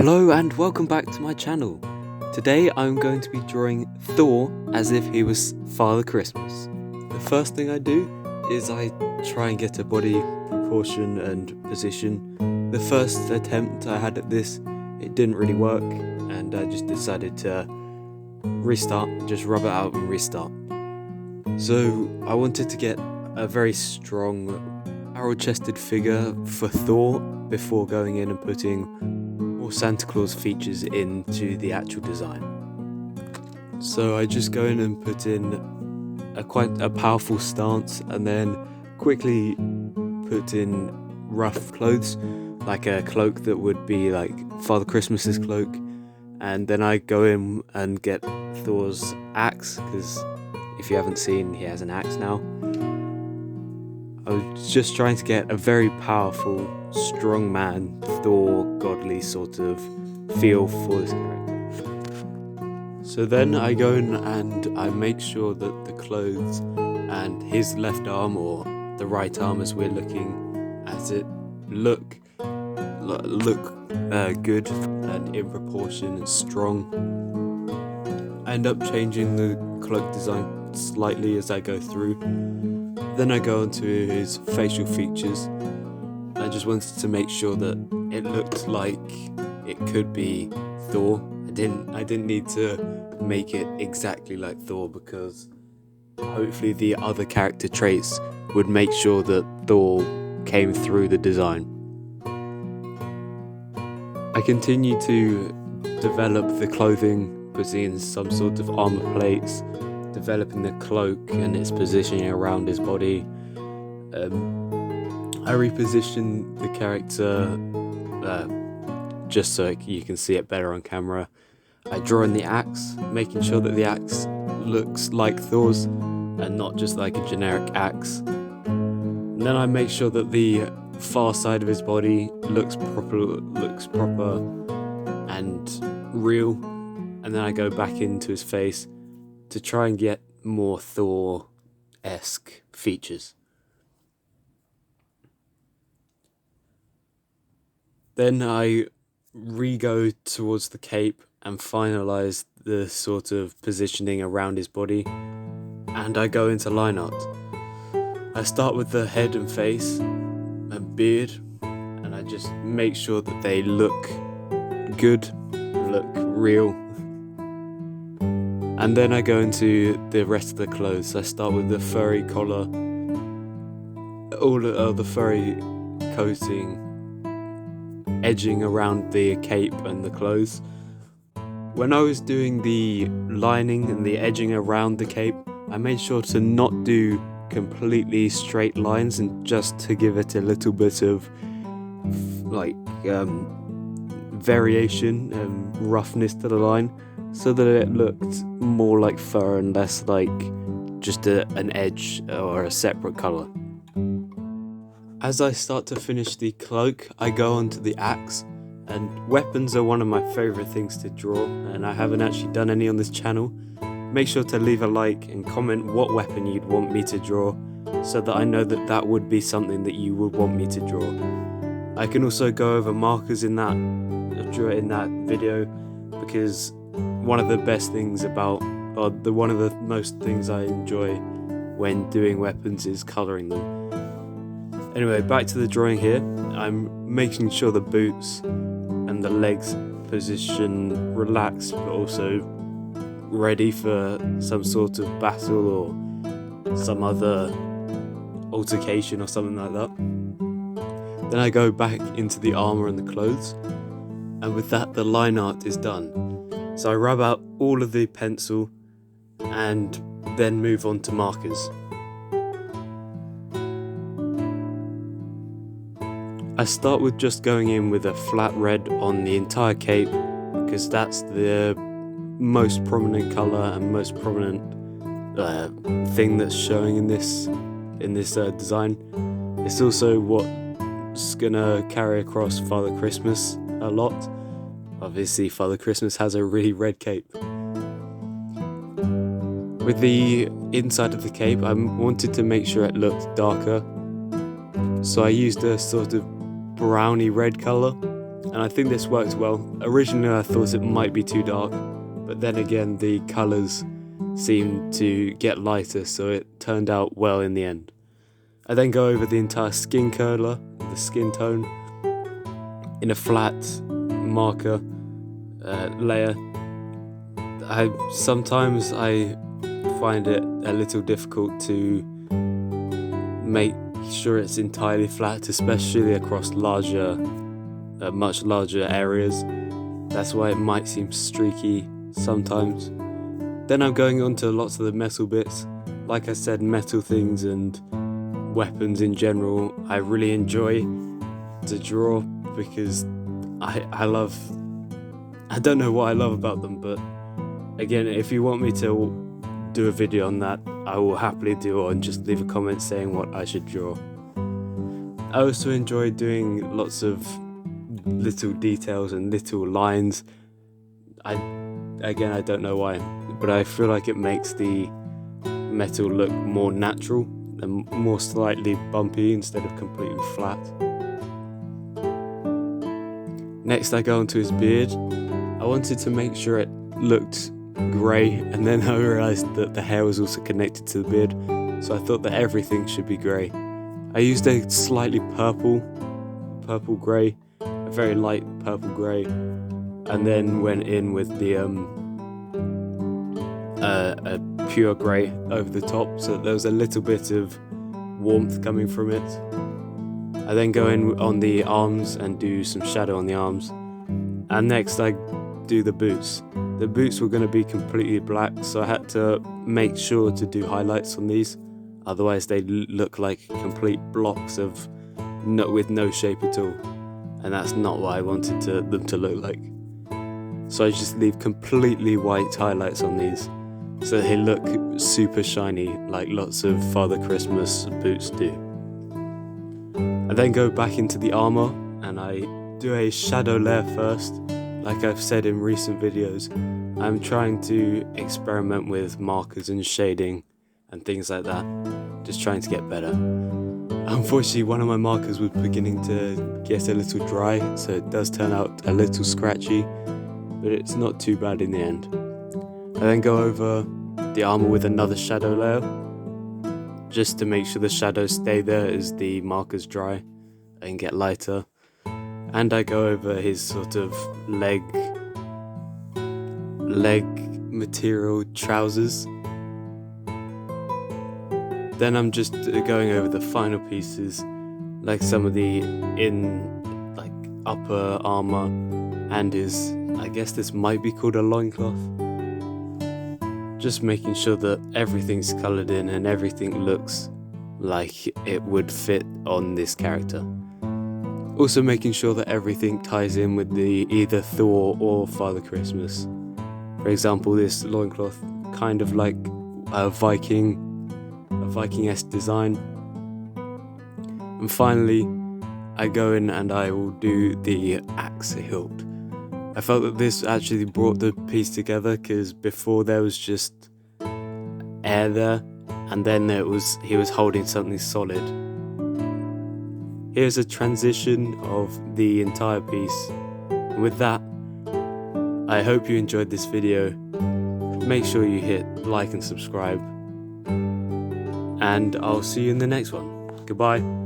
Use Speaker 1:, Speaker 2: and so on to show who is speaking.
Speaker 1: Hello and welcome back to my channel. Today I'm going to be drawing Thor as if he was Father Christmas. The first thing I do is I try and get a body proportion and position. The first attempt I had at this, it didn't really work, and I just decided to restart, just rub it out and restart. So I wanted to get a very strong barrel-chested figure for Thor before going in and putting more Santa Claus features into the actual design. So I just go in and put in quite a powerful stance, and then quickly put in rough clothes, like a cloak that would be like Father Christmas's cloak, and then I go in and get Thor's axe, because if you haven't seen, he has an axe now. I was just trying to get a very powerful, strong man, Thor, godly sort of feel for this character. So then I go in and I make sure that the clothes and his left arm, or the right arm as we're looking at it, look good and in proportion and strong. I end up changing the cloak design slightly as I go through. Then I go into his facial features. I just wanted to make sure that it looked like it could be Thor. I didn't need to make it exactly like Thor, because hopefully the other character traits would make sure that Thor came through the design. I continue to develop the clothing, putting in some sort of armor plates, developing the cloak and its positioning around his body. I reposition the character just so you can see it better on camera. I draw in the axe, making sure that the axe looks like Thor's and not just like a generic axe. And then I make sure that the far side of his body looks proper and real, and then I go back into his face to try and get more Thor-esque features. Then I re-go towards the cape and finalise the sort of positioning around his body, and I go into line art. I start with the head and face and beard, and I just make sure that they look good, look real. And then I go into the rest of the clothes. I start with the furry collar, all of the furry coating, edging around the cape and the clothes. When I was doing the lining and the edging around the cape, I made sure to not do completely straight lines, and just to give it a little bit of variation and roughness to the line, so that it looked more like fur and less like just an edge or a separate colour. As I start to finish the cloak, I go on to the axe, and weapons are one of my favourite things to draw, and I haven't actually done any on this channel. Make sure to leave a like and comment what weapon you'd want me to draw, so that I know that that would be something that you would want me to draw. I can also go over markers in that video, because one of the best things one of the most things I enjoy when doing weapons is colouring them. Anyway, back to the drawing here. I'm making sure the boots and the legs position relaxed, but also ready for some sort of battle or some other altercation or something like that. Then I go back into the armour and the clothes, and with that the line art is done. So I rub out all of the pencil and then move on to markers. I start with just going in with a flat red on the entire cape, because that's the most prominent colour and most prominent thing that's showing in this design. It's also what's gonna carry across Father Christmas a lot. Obviously, Father Christmas has a really red cape. With the inside of the cape, I wanted to make sure it looked darker, so I used a sort of browny red colour and I think this worked well. Originally I thought it might be too dark, but then again the colours seemed to get lighter, so it turned out well in the end. I then go over the entire skin colour, the skin tone, in a flat marker layer. Sometimes I find it a little difficult to make sure it's entirely flat, especially across much larger areas. That's why it might seem streaky sometimes. Then I'm going on to lots of the metal bits. Like I said, metal things and weapons in general I really enjoy to draw, because I don't know what I love about them, but again, if you want me to do a video on that, I will happily do it, and just leave a comment saying what I should draw. I also enjoy doing lots of little details and little lines. I don't know why, but I feel like it makes the metal look more natural and more slightly bumpy instead of completely flat. Next I go onto his beard. I wanted to make sure it looked grey, and then I realised that the hair was also connected to the beard, so I thought that everything should be grey. I used a slightly purple grey, a very light purple grey, and then went in with the a pure grey over the top, so that there was a little bit of warmth coming from it. I then go in on the arms and do some shadow on the arms, and next I do the boots. The boots were going to be completely black, so I had to make sure to do highlights on these, otherwise they look like complete blocks with no shape at all, and that's not what I wanted them to look like. So I just leave completely white highlights on these, so they look super shiny like lots of Father Christmas boots do. I then go back into the armour and I do a shadow layer first. Like I've said in recent videos, I'm trying to experiment with markers and shading and things like that, just trying to get better. Unfortunately, one of my markers was beginning to get a little dry, so it does turn out a little scratchy, but it's not too bad in the end. I then go over the armour with another shadow layer, just to make sure the shadows stay there as the markers dry and get lighter. And I go over his sort of leg material trousers. Then I'm just going over the final pieces, like some of the upper armour and his, I guess this might be called a loincloth. Just making sure that everything's coloured in and everything looks like it would fit on this character. Also making sure that everything ties in with either Thor or Father Christmas. For example, this loincloth, kind of like a Viking-esque design. And finally, I go in and I will do the axe hilt. I felt that this actually brought the piece together, because before there was just air there, and then he was holding something solid. Here's a transition of the entire piece. And with that, I hope you enjoyed this video. Make sure you hit like and subscribe, and I'll see you in the next one. Goodbye.